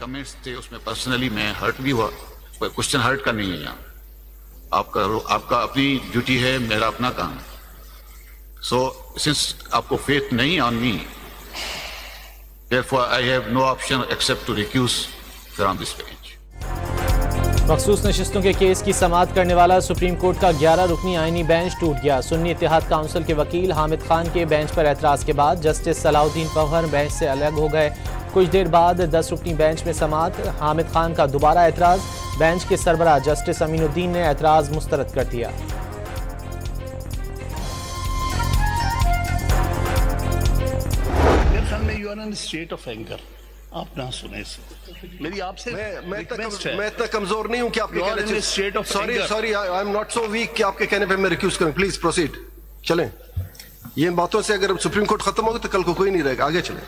Comments थे उसमें personally मैं हर्ट भी हुआ, क्वेश्चन हर्ट का नहीं है यहाँ। आपका अपनी ड्यूटी है, मेरा अपना काम है। सो सिंस आपको फेथ नहीं on me, therefore I have no option except to recuse from this bench. मखसूस नशिस्तों के केस की समाअत करने वाला सुप्रीम कोर्ट का 11 रुकनी आईनी बेंच टूट गया। सुन्नी इत्तेहाद काउंसिल के वकील हामिद खान के बेंच पर एतराज के बाद जस्टिस सलाउद्दीन पवहर बेंच से अलग हो गए। कुछ देर बाद 10 रुकनी बेंच में समाअत। हामिद खान का दोबारा एतराज। बेंच के सरबराह जस्टिस अमीनुद्दीन ने एतराज मुस्तरद कर दिया। आप ना सुने मेरी आपसे मैं इतना कमजोर नहीं हूं कि आपके कहने sorry I am not so weak कि आपके कहने पे मैं रिक्यूज करूं। Please proceed. चलें, ये बातों से अगर सुप्रीम कोर्ट खत्म होगी तो कल को कोई नहीं रहेगा। आगे चलें।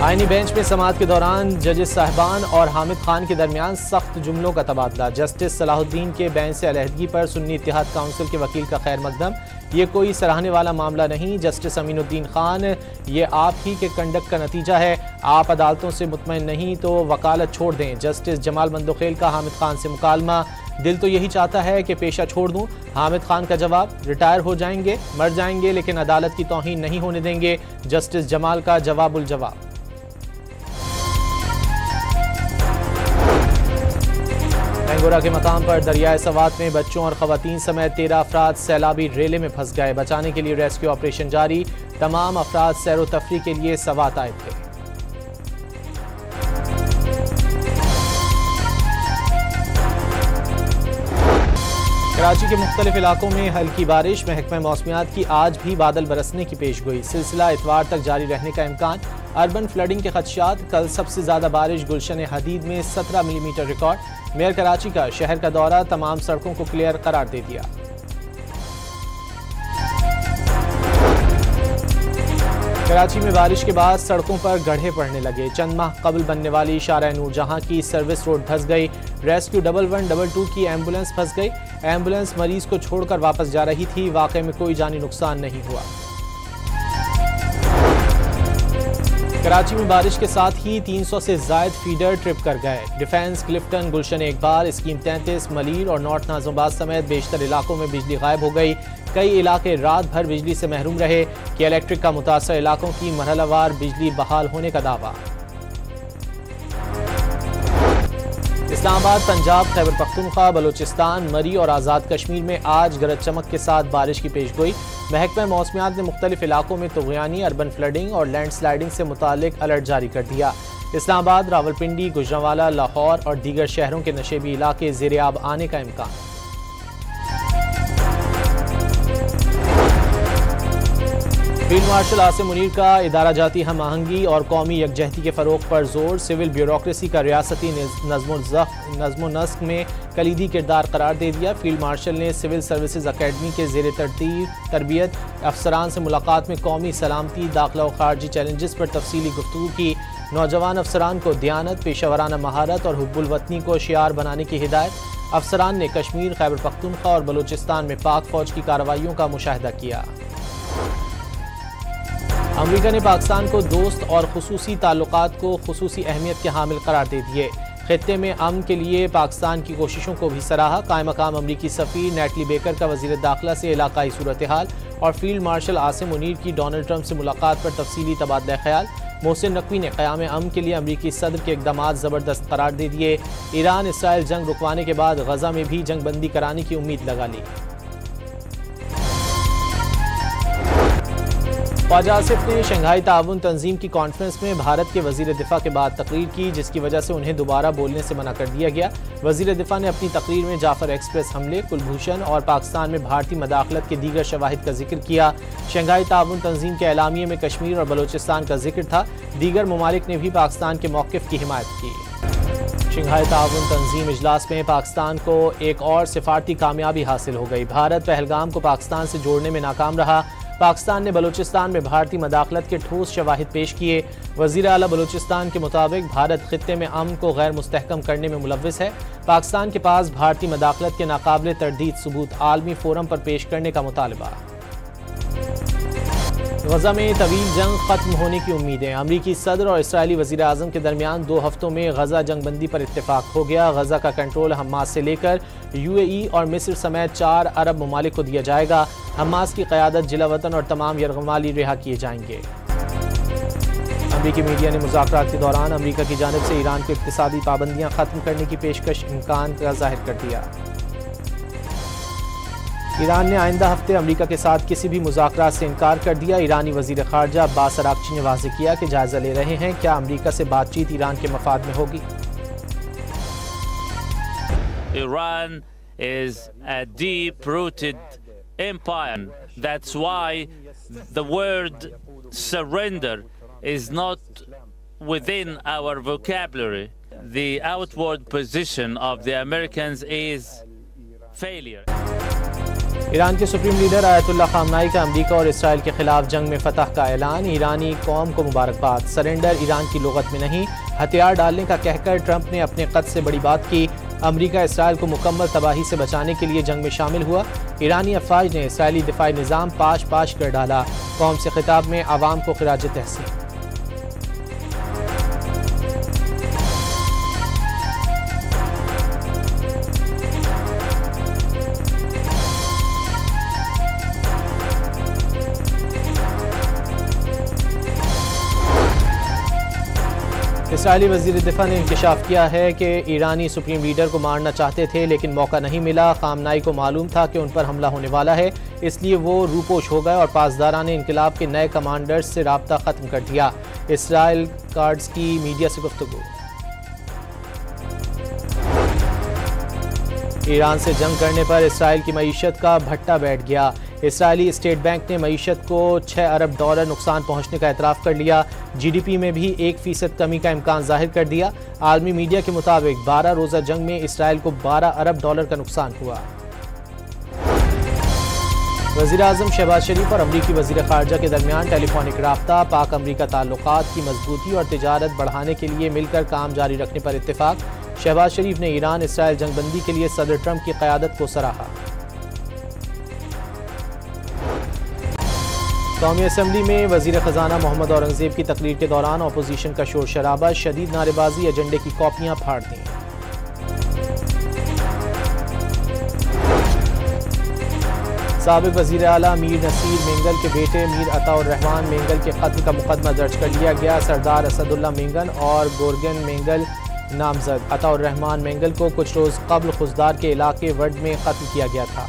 आईनी बेंच में समाअत के दौरान जजेस साहिबान और हामिद खान के दरमियान सख्त जुमलों का तबादला। जस्टिस सलाहुद्दीन के बेंच से अलहदगी पर सुन्नी इत्तेहाद काउंसिल के वकील का खैर मकदम। ये कोई सराहने वाला मामला नहीं। जस्टिस अमीनुद्दीन खान, ये आप ही के कंडक्ट का नतीजा है। आप अदालतों से मुतमईन नहीं तो वकालत छोड़ दें। जस्टिस जमाल मंदोखेल का हामिद खान से मुकालमा। दिल तो यही चाहता है कि पेशा छोड़ दूं। हामिद खान का जवाब, रिटायर हो जाएंगे, मर जाएंगे, लेकिन अदालत की तौहीन नहीं होने देंगे। जस्टिस जमाल का जवाबुल जवाब। टेंगोरा के मकाम पर दरियाए सवात में बच्चों और खवातीन समेत 13 अफराद सैलाबी रेले में फंस गए। बचाने के लिए रेस्क्यू ऑपरेशन जारी। तमाम अफराद सैरो तफरी के लिए सवात आए थे। कराची के मुख्तलिफ इलाकों में हल्की बारिश। महकमा मौसमियात की आज भी बादल बरसने की पेशगोई। सिलसिला इतवार तक जारी रहने का इम्कान। अर्बन फ्लडिंग के खदशात। कल सबसे ज्यादा बारिश गुलशन हदीद में 17 मिलीमीटर रिकॉर्ड। मेयर कराची का शहर का दौरा। तमाम सड़कों को क्लियर करार दे दिया। कराची में बारिश के बाद सड़कों पर गड्ढे पड़ने लगे। चंद माह कबल बनने वाली शारा नूरजहां की सर्विस रोड धंस गई। रेस्क्यू 1122 की एम्बुलेंस फंस गई। एम्बुलेंस मरीज को छोड़कर वापस जा रही थी। वाकई में कोई जानी नुकसान नहीं हुआ। कराची में बारिश के साथ ही 300 से जायद फीडर ट्रिप कर गए। डिफेंस, क्लिफ्टन, गुलशन इकबाल, स्कीम 33, मलीर और नॉर्थ नाज़िमाबाद समेत बेशतर इलाकों में बिजली गायब हो गई। कई इलाके रात भर बिजली से महरूम रहे। कि इलेक्ट्रिक का मुतासर इलाकों की मरहलावार बिजली बहाल होने का दावा। इस्लामाबाद, पंजाब, खैबर पख्तूनख्वा, बलोचिस्तान, मरी और आज़ाद कश्मीर में आज गरज चमक के साथ बारिश की पेशगोई। महकमा मौसमियात ने मुख्तलिफ इलाकों में तुग़यानी, अर्बन फ्लडिंग और लैंड स्लाइडिंग से मुतालिक अलर्ट जारी कर दिया। इस्लामाबाद, रावलपिंडी, गुजरांवाला, लाहौर और दीगर शहरों के नशेबी इलाके ज़ेरे आब आने का इम्कान। फील्ड मार्शल आसिम मुनीर का इदारा जाती हम-आहंगी और कौमी यकजहती के फ़रोग़ पर जोर। सिविल ब्यूरोक्रेसी का रियासती नज़्म नस्क में कलीदी किरदार करार दे दिया। फील्ड मार्शल ने सिविल सर्विसेज अकेडमी के ज़ेर तरबियत अफसरान से मुलाकात में कौमी सलामती, दाखिला और खारजी चैलेंजेस पर तफसीली गुफ्तगू की। नौजवान अफसरान को दियानत, पेशावराना महारत और हुब्बुल वतनी को शियार बनाने की हिदायत। अफसरान ने कश्मीर, खैबर पख्तूनख्वा और बलोचिस्तान में पाक फ़ौज की कार्रवाइयों का मुशाहिदा किया। अमरीका ने पाकिस्तान को दोस्त और खुसूसी ताल्लुकात को खुसूसी अहमियत के हामिल करार दे दिए। खित्ते में अमन के लिए पाकिस्तान की कोशिशों को भी सराहा। कायम मकाम अमरीकी सफ़ीर नेटली बेकर का वज़ीर दाखिला से इलाकाई सूरत हाल और फील्ड मार्शल आसिम मुनीर की डोनाल्ड ट्रंप से मुलाकात पर तफसीली तबादला ख्याल। मोहसिन नकवी ने क़याम अमन के लिए अमरीकी सदर के इक़दामात ज़बरदस्त करार दे दिए। ईरान इसराइल जंग रुकवाने के बाद गज़ा में भी जंग बंदी कराने की उम्मीद लगा ली। ख्वाजा आसिफ ने शंघाई ताउन तंजीम की कॉन्फ्रेंस में भारत के वज़ीर दिफा के बाद तकरीर की, जिसकी वजह से उन्हें दोबारा बोलने से मना कर दिया गया। वज़ीर दिफा ने अपनी तकरीर में जाफर एक्सप्रेस हमले, कुलभूषण और पाकिस्तान में भारतीय मदाखलत के दीगर शवाहिद का जिक्र किया। शंघाई ताउन तंजीम के एलामिये में कश्मीर और बलोचिस्तान का जिक्र था। दीगर ममालिक ने भी पाकिस्तान के मौक़िफ़ की हिमायत की। शंघाई ताउन तंजीम इजलास में पाकिस्तान को एक और सिफारती कामयाबी हासिल हो गई। भारत पहलगाम को पाकिस्तान से जोड़ने में नाकाम रहा। पाकिस्तान ने बलोचिस्तान में भारतीय मदाखलत के ठोस शवाहिद पेश किए। वज़ीर आला बलोचिस्तान के मुताबिक भारत खित्ते में अमन को गैर मुस्तहकम करने में मुलव्विस है। पाकिस्तान के पास भारतीय मदाखलत के नाकाबिले तरदीद सबूत आलमी फोरम पर पेश करने का मुतालबा। गजा में तवील जंग खत्म होने की उम्मीदें। अमरीकी सदर और इसराइली वजीर आजम के दरमियान 2 हफ्तों में गजा जंगबंदी पर इत्तेफाक हो गया। गजा का कंट्रोल हमास से लेकर UAE और मिस्र समेत 4 अरब ममालिक को दिया जाएगा। हमास की क़यादत जिला वतन और तमाम यरगमाली रिहा किए जाएंगे। अमरीकी मीडिया ने मुज़ाकरात के दौरान अमरीका की जानिब से ईरान को इक़्तिसादी पाबंदियाँ ख़त्म करने की पेशकश इम्कान का जाहिर कर दिया। ईरान ने आइंदा हफ्ते अमरीका के साथ किसी भी मुज़ाकरात से इनकार कर दिया। ईरानी वज़ीर ख़ारजा अब्बास अराक़ची ने वाज़ेह किया कि जायज़ा ले रहे हैं क्या अमरीका से बातचीत ईरान के मफाद में होगी। Iran is a deep-rooted empire. That's why the word surrender is not within our vocabulary. The outward position of the Americans is failure. Iran के सुप्रीम लीडर आयतुल्लाह ख़ामनाई का अमरीका और इसराइल के खिलाफ जंग में फतह का ऐलान। ईरानी कौम को मुबारकबाद। सरेंडर ईरान की लुगत में नहीं, हथियार डालने का कहकर ट्रंप ने अपने कद से बड़ी बात की। अमरीका इसराइल को मुकम्मल तबाही से बचाने के लिए जंग में शामिल हुआ। ईरानी अफवाज ने इसराइली दिफाई निज़ाम पाश पाश कर डाला। कौम से खिताब में आवाम को खिराज तहसीन। इसराइली वज़ीर दिफा ने इंकशाफ किया है कि ईरानी सुप्रीम लीडर को मारना चाहते थे लेकिन मौका नहीं मिला। ख़ामनाई को मालूम था कि उन पर हमला होने वाला है, इसलिए वो रूपोश हो गए और पासदारान इनकलाब के नए कमांडर्स से राब्ता ख़त्म कर दिया। इसराइल कार्ड्स की मीडिया से गुफ्तगू। ईरान से जंग करने पर इसराइल की मईशत का भट्टा बैठ गया। इसराइली स्टेट बैंक ने मईशत को $6 अरब नुकसान पहुंचने का एतराफ़ कर लिया। GDP में भी 1% कमी का इम्कान जाहिर कर दिया। आलमी मीडिया के मुताबिक 12 रोज़ा जंग में इसराइल को $12 अरब का नुकसान हुआ। वज़ीर आज़म शहबाज शरीफ और अमरीकी वज़ीर ख़ारजा के दरमियान टेलीफोनिक राब्ता। पाक अमरीका ताल्लुकात की मजबूती और तिजारत बढ़ाने के लिए मिलकर काम जारी रखने पर इत्तेफाक। शहबाज शरीफ ने ईरान इसराइल जंगबंदी के लिए सदर ट्रंप की क़यादत को सराहा। कौमी असम्बली में वज़ीर ख़जाना मोहम्मद औरंगज़ेब की तकरीर के दौरान अपोजिशन का शोर शराबा, शदीद नारेबाजी, एजेंडे की कॉपियाँ फाड़ दी। साबिक़ वज़ीर आला मीर नसीर मेंगल के बेटे मीर अताउर रहमान मेंगल के कत्ल का मुकदमा दर्ज कर लिया गया। सरदार असदुल्ला मेंगल और गोरगन मेंगल नामजद अताउर रहमान मेंगल को कुछ रोज़ कबल खुजदार के इलाके वड में कत्ल किया गया था।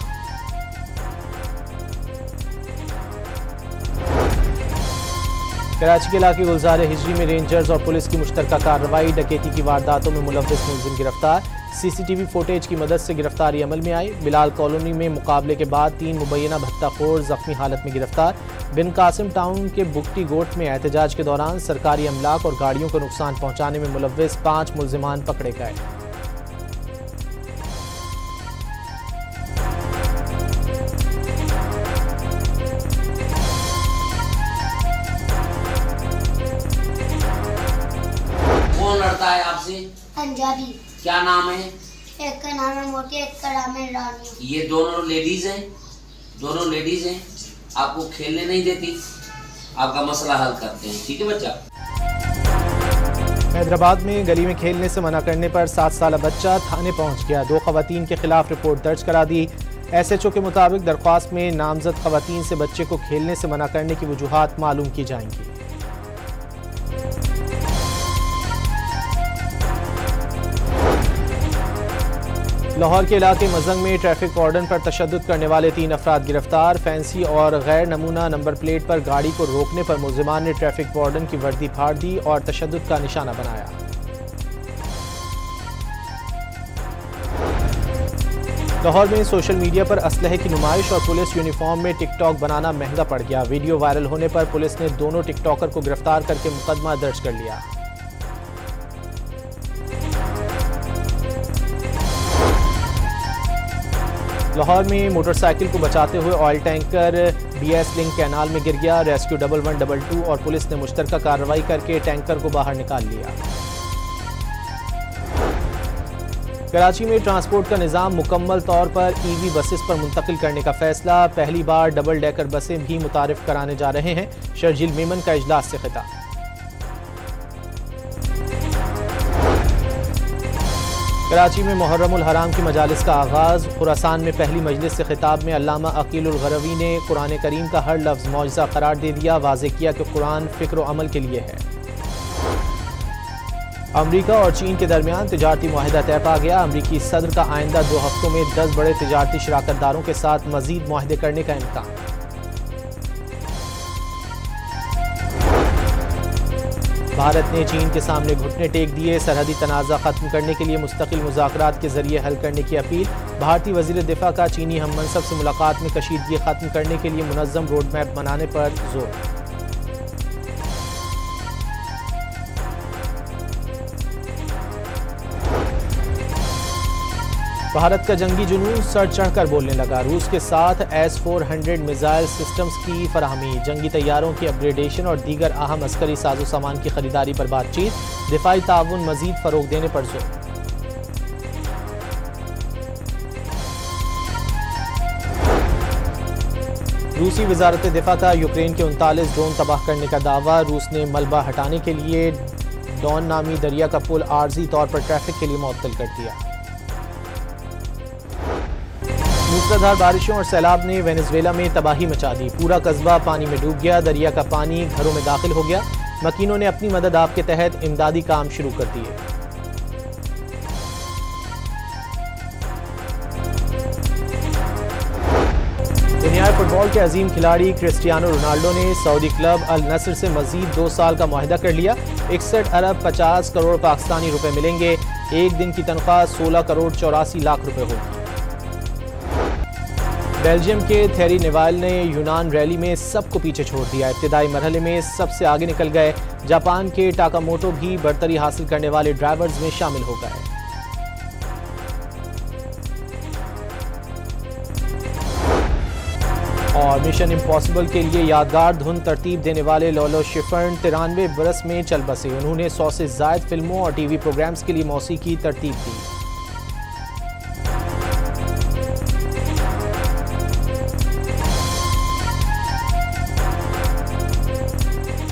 कराची के इलाके गुलजार हिजरी में रेंजर्स और पुलिस की मुश्तरका कार्रवाई। डकैती की वारदातों में मुलव्विस मुलजिम गिरफ्तार। CCTV फुटेज की मदद से गिरफ्तारी अमल में आई। बिलाल कॉलोनी में मुकाबले के बाद 3 मुबैना भत्ताखोर जख्मी हालत में गिरफ्तार। बिन कासिम टाउन के बुकटी गोट में एहतजाज के दौरान सरकारी अमलाक और गाड़ियों को नुकसान पहुंचाने में मुलव्विस 5 मुलजिमान पकड़े गए। कौन लड़ता है आपसे? पंजाबी। क्या नाम है? एक का नाम है मोती, एक का नाम है रानी। ये दोनों लेडीज हैं? दोनों लेडीज हैं। आपको खेलने नहीं देती, आपका मसला हल करते हैं, ठीक है बच्चा। हैदराबाद में गली में खेलने से मना करने पर 7 साला बच्चा थाने पहुंच गया। 2 खवातीन के खिलाफ रिपोर्ट दर्ज करा दी। SHO के मुताबिक दरख्वास्त में नामजद खवातीन से बच्चे को खेलने से मना करने की वजूहात मालूम की जाएंगी। लाहौर के इलाके मजंग में ट्रैफिक वार्डन पर तशद्दुद करने वाले 3 अफराद गिरफ्तार। फैंसी और गैर नमूना नंबर प्लेट पर गाड़ी को रोकने पर मुलजिमान ने ट्रैफिक वार्डन की वर्दी फाड़ दी और तशद्दुद का निशाना बनाया। लाहौर में सोशल मीडिया पर असलहे की नुमाइश और पुलिस यूनिफॉर्म में टिकटॉक बनाना महंगा पड़ गया। वीडियो वायरल होने पर पुलिस ने दोनों टिकटॉकर को गिरफ्तार करके मुकदमा दर्ज कर लिया। लाहौर में मोटरसाइकिल को बचाते हुए oil tanker BS link canal में गिर गया। रेस्क्यू 1122 और पुलिस ने मुश्तरका कार्रवाई करके टैंकर को बाहर निकाल लिया। कराची में ट्रांसपोर्ट का निज़ाम मुकम्मल तौर पर ईवी बसेस पर मुंतकिल करने का फैसला। पहली बार डबल डेकर बसें भी मुतारिफ कराने जा रहे हैं। शर्जील मेमन का इजलास से खिताब। कराची में मुहर्रमुल हराम की मजालिस का आगाज़। खुरासान में पहली मजलिस से खिताब में अल्लामा अकीलुल गरवी ने कुरान करीम का हर लफ्ज़ मौजज़ा करार दे दिया। वाज़े किया कि कुरान फ़िक्र व अमल के लिए है। अमरीका और चीन के दरमियान तिजारती मुआहिदा तय पा गया। अमरीकी सदर का आइंदा 2 हफ्तों में 10 बड़े तिजारती शराकतदारों के साथ मजीद मुआहिदे करने का इम्कान। भारत ने चीन के सामने घुटने टेक दिए। सरहदी तनाज़ा खत्म करने के लिए मुस्तकिल मुज़ाकरात के जरिए हल करने की अपील। भारतीय वज़ीर दिफा का चीनी हम मनसब से मुलाकात में कशीदगी खत्म करने के लिए मुनज़्ज़म रोड मैप बनाने पर जोर। भारत का जंगी जुनून सर चढ़कर बोलने लगा। रूस के साथ S-400 मिसाइल सिस्टम्स की फराहमी, जंगी तैयारों की अपग्रेडेशन और दीगर अहम अस्करी साजो सामान की खरीदारी पर बातचीत। दिफाई ताउन मजीद फरोग देने पर जोर। रूसी वजारत दिफा का यूक्रेन के 39 ड्रोन तबाह करने का दावा। रूस ने मलबा हटाने के लिए डॉन नामी दरिया का पुल आर्जी तौर पर ट्रैफिक के लिए मुअत्तल कर दिया। मूसलाधार बारिशों और सैलाब ने वेनेजुएला में तबाही मचा दी। पूरा कस्बा पानी में डूब गया। दरिया का पानी घरों में दाखिल हो गया। मकीनों ने अपनी मदद आप के तहत इमदादी काम शुरू कर दिए। दुनियाई फुटबॉल के अजीम खिलाड़ी क्रिस्टियानो रोनाल्डो ने सऊदी क्लब अल नस्र से मजीद 2 साल का मुआहिदा कर लिया। 61 अरब 50 करोड़ पाकिस्तानी रुपए मिलेंगे। एक दिन की तनख्वाह 16 करोड़ 84 लाख रुपए होगी। बेल्जियम के थेरी नेवाल ने यूनान रैली में सबको पीछे छोड़ दिया। इब्तिदाई मरहले में सबसे आगे निकल गए। जापान के टाकामोटो भी बर्तरी हासिल करने वाले ड्राइवर्स में शामिल हो गए। और मिशन इम्पॉसिबल के लिए यादगार धुन तरतीब देने वाले लोलो शिफर्न 93 बरस में चल बसे। उन्होंने 100 से ज़ायद फिल्मों और टीवी प्रोग्राम्स के लिए मौसीकी तरतीब दी।